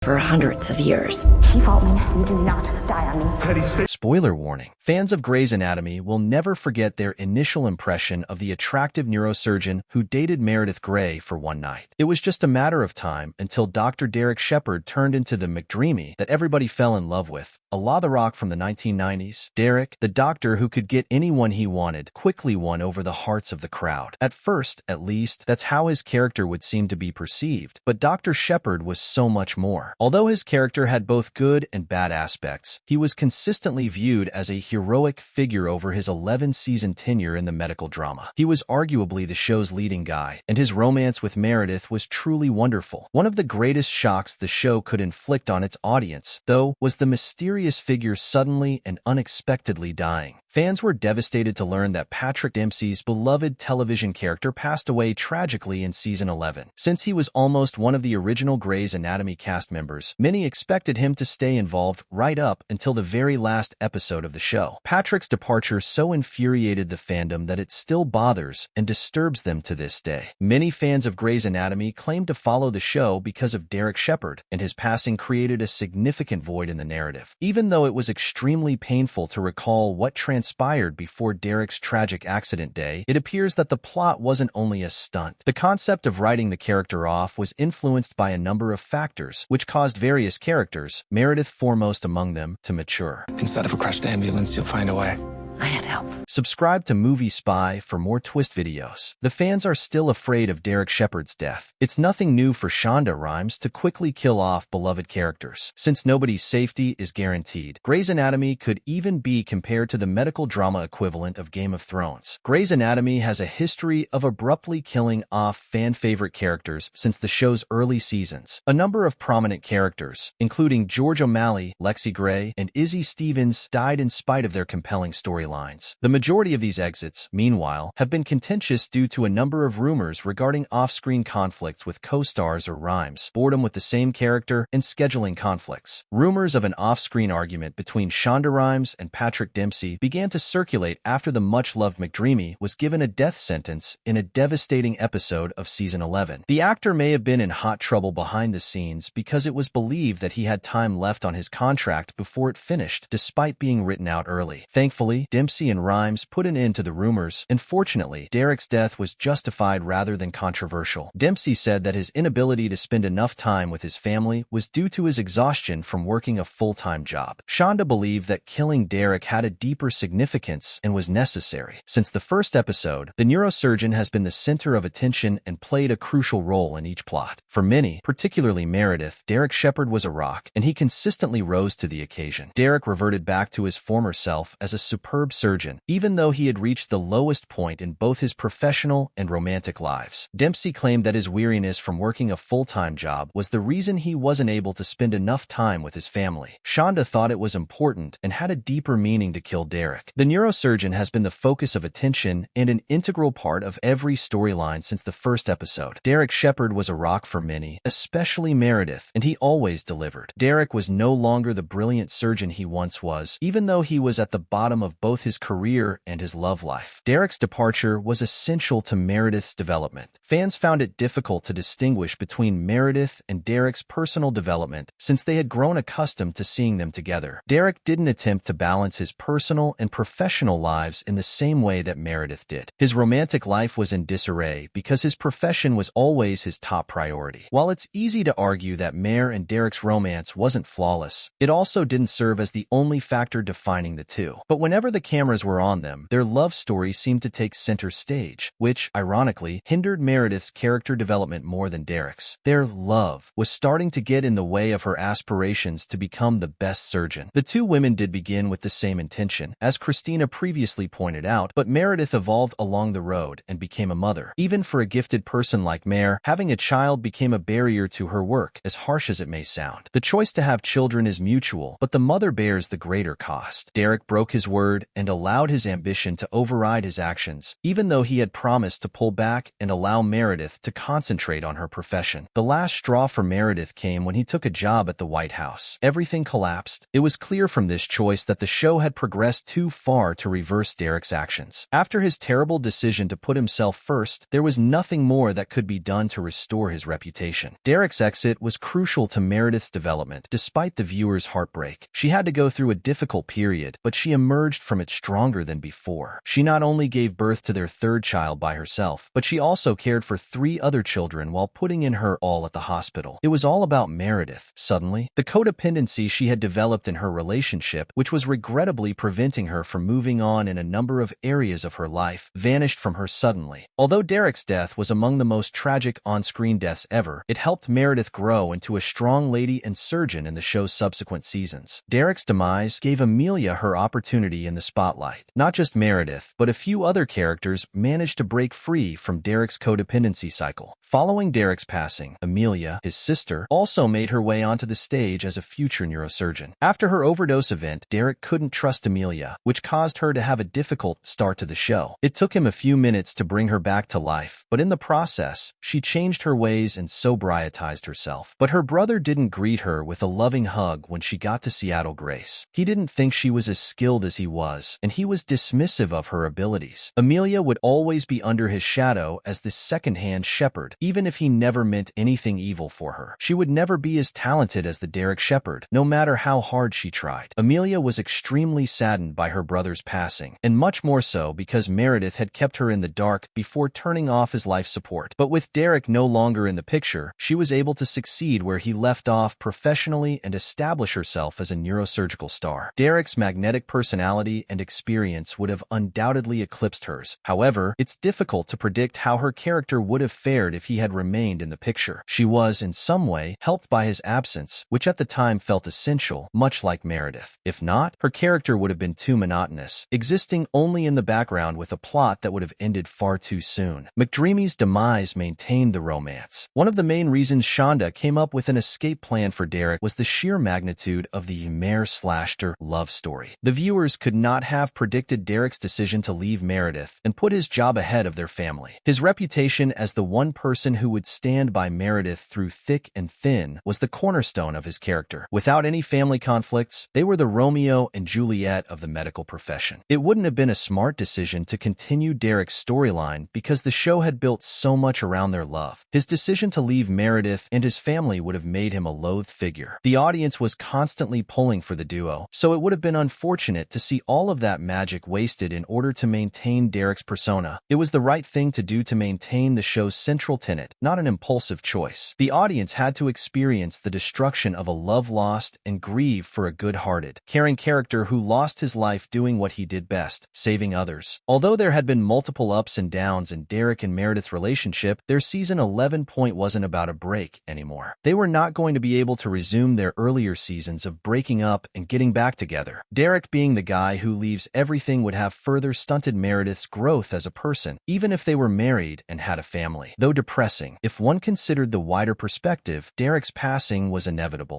for hundreds of years. Chief Altman, you do not die on me. Teddy, Spoiler warning. Fans of Grey's Anatomy will never forget their initial impression of the attractive neurosurgeon who dated Meredith Grey for one night. It was just a matter of time until Dr. Derek Shepherd turned into the McDreamy that everybody fell in love with. A la The Rock from the 1990s, Derek, the doctor who could get anyone he wanted, quickly won over the hearts of the crowd. At first, at least, that's how his character would seem to be perceived. But Dr. Shepherd was so much more. Although his character had both good and bad aspects, he was consistently viewed as a heroic figure over his 11-season tenure in the medical drama. He was arguably the show's leading guy, and his romance with Meredith was truly wonderful. One of the greatest shocks the show could inflict on its audience, though, was the mysterious figure suddenly and unexpectedly dying. Fans were devastated to learn that Patrick Dempsey's beloved television character passed away tragically in season 11. Since he was almost one of the original Grey's Anatomy cast members, many expected him to stay involved right up until the very last episode of the show. Patrick's departure so infuriated the fandom that it still bothers and disturbs them to this day. Many fans of Grey's Anatomy claim to follow the show because of Derek Shepherd, and his passing created a significant void in the narrative. Even though it was extremely painful to recall what transpired before Derek's tragic accident day, it appears that the plot wasn't only a stunt. The concept of writing the character off was influenced by a number of factors, which caused various characters, Meredith foremost among them, to mature. Instead of a crashed ambulance, you'll find a way. I had help. Subscribe to Movie Spy for more twist videos. The fans are still afraid of Derek Shepherd's death. It's nothing new for Shonda Rhimes to quickly kill off beloved characters, since nobody's safety is guaranteed. Grey's Anatomy could even be compared to the medical drama equivalent of Game of Thrones. Grey's Anatomy has a history of abruptly killing off fan-favorite characters since the show's early seasons. A number of prominent characters, including George O'Malley, Lexi Gray, and Izzy Stevens, died in spite of their compelling storylines. The majority of these exits, meanwhile, have been contentious due to a number of rumors regarding off-screen conflicts with co-stars or Rhimes, boredom with the same character, and scheduling conflicts. Rumors of an off-screen argument between Shonda Rhimes and Patrick Dempsey began to circulate after the much-loved McDreamy was given a death sentence in a devastating episode of season 11. The actor may have been in hot trouble behind the scenes because it was believed that he had time left on his contract before it finished, despite being written out early. Thankfully, Dempsey and Rhimes put an end to the rumors, and fortunately, Derek's death was justified rather than controversial. Dempsey said that his inability to spend enough time with his family was due to his exhaustion from working a full-time job. Shonda believed that killing Derek had a deeper significance and was necessary. Since the first episode, the neurosurgeon has been the center of attention and played a crucial role in each plot. For many, particularly Meredith, Derek Shepherd was a rock, and he consistently rose to the occasion. Derek reverted back to his former self as a superb surgeon, even though he had reached the lowest point in both his professional and romantic lives. Dempsey claimed that his weariness from working a full-time job was the reason he wasn't able to spend enough time with his family. Shonda thought it was important and had a deeper meaning to kill Derek. The neurosurgeon has been the focus of attention and an integral part of every storyline since the first episode. Derek Shepherd was a rock for many, especially Meredith, and he always delivered. Derek was no longer the brilliant surgeon he once was, even though he was at the bottom of both his career and his love life. Derek's departure was essential to Meredith's development. Fans found it difficult to distinguish between Meredith and Derek's personal development since they had grown accustomed to seeing them together. Derek didn't attempt to balance his personal and professional lives in the same way that Meredith did. His romantic life was in disarray because his profession was always his top priority. While it's easy to argue that Mer and Derek's romance wasn't flawless, it also didn't serve as the only factor defining the two. But whenever the cameras were on them, their love story seemed to take center stage, which, ironically, hindered Meredith's character development more than Derek's. Their love was starting to get in the way of her aspirations to become the best surgeon. The two women did begin with the same intention, as Christina previously pointed out, but Meredith evolved along the road and became a mother. Even for a gifted person like Mer, having a child became a barrier to her work, as harsh as it may sound. The choice to have children is mutual, but the mother bears the greater cost. Derek broke his word and allowed his ambition to override his actions, even though he had promised to pull back and allow Meredith to concentrate on her profession. The last straw for Meredith came when he took a job at the White House. Everything collapsed. It was clear from this choice that the show had progressed too far to reverse Derek's actions. After his terrible decision to put himself first, there was nothing more that could be done to restore his reputation. Derek's exit was crucial to Meredith's development, despite the viewer's heartbreak. She had to go through a difficult period, but she emerged from it stronger than before. She not only gave birth to their third child by herself, but she also cared for 3 other children while putting in her all at the hospital. It was all about Meredith. Suddenly, the codependency she had developed in her relationship, which was regrettably preventing her from moving on in a number of areas of her life, vanished from her suddenly. Although Derek's death was among the most tragic on-screen deaths ever, it helped Meredith grow into a strong lady and surgeon in the show's subsequent seasons. Derek's demise gave Amelia her opportunity in the spotlight. Not just Meredith, but a few other characters managed to break free from Derek's codependency cycle. Following Derek's passing, Amelia, his sister, also made her way onto the stage as a future neurosurgeon. After her overdose event, Derek couldn't trust Amelia, which caused her to have a difficult start to the show. It took him a few minutes to bring her back to life, but in the process, she changed her ways and sobrietized herself. But her brother didn't greet her with a loving hug when she got to Seattle Grace. He didn't think she was as skilled as he was, and he was dismissive of her abilities. Amelia would always be under his shadow as this second-hand shepherd, even if he never meant anything evil for her. She would never be as talented as the Derek shepherd, no matter how hard she tried. Amelia was extremely saddened by her brother's passing, and much more so because Meredith had kept her in the dark before turning off his life support. But with Derek no longer in the picture, she was able to succeed where he left off professionally and establish herself as a neurosurgical star. Derek's magnetic personality and experience would have undoubtedly eclipsed hers. However, it's difficult to predict how her character would have fared if he had remained in the picture. She was, in some way, helped by his absence, which at the time felt essential, much like Meredith. If not, her character would have been too monotonous, existing only in the background with a plot that would have ended far too soon. McDreamy's demise maintained the romance. One of the main reasons Shonda came up with an escape plan for Derek was the sheer magnitude of the Mer/Der love story. The viewers could not have predicted Derek's decision to leave Meredith and put his job ahead of their family. His reputation as the one person who would stand by Meredith through thick and thin was the cornerstone of his character. Without any family conflicts, they were the Romeo and Juliet of the medical profession. It wouldn't have been a smart decision to continue Derek's storyline because the show had built so much around their love. His decision to leave Meredith and his family would have made him a loathed figure. The audience was constantly pulling for the duo, so it would have been unfortunate to see all of that magic wasted in order to maintain Derek's persona. It was the right thing to do to maintain the show's central tenet, not an impulsive choice. The audience had to experience the destruction of a love lost and grieve for a good-hearted, caring character who lost his life doing what he did best, saving others. Although there had been multiple ups and downs in Derek and Meredith's relationship, their season 11 point wasn't about a break anymore. They were not going to be able to resume their earlier seasons of breaking up and getting back together. Derek being the guy who leaves everything would have further stunted Meredith's growth as a person, even if they were married and had a family. Though depressing, if one considered the wider perspective, Derek's passing was inevitable.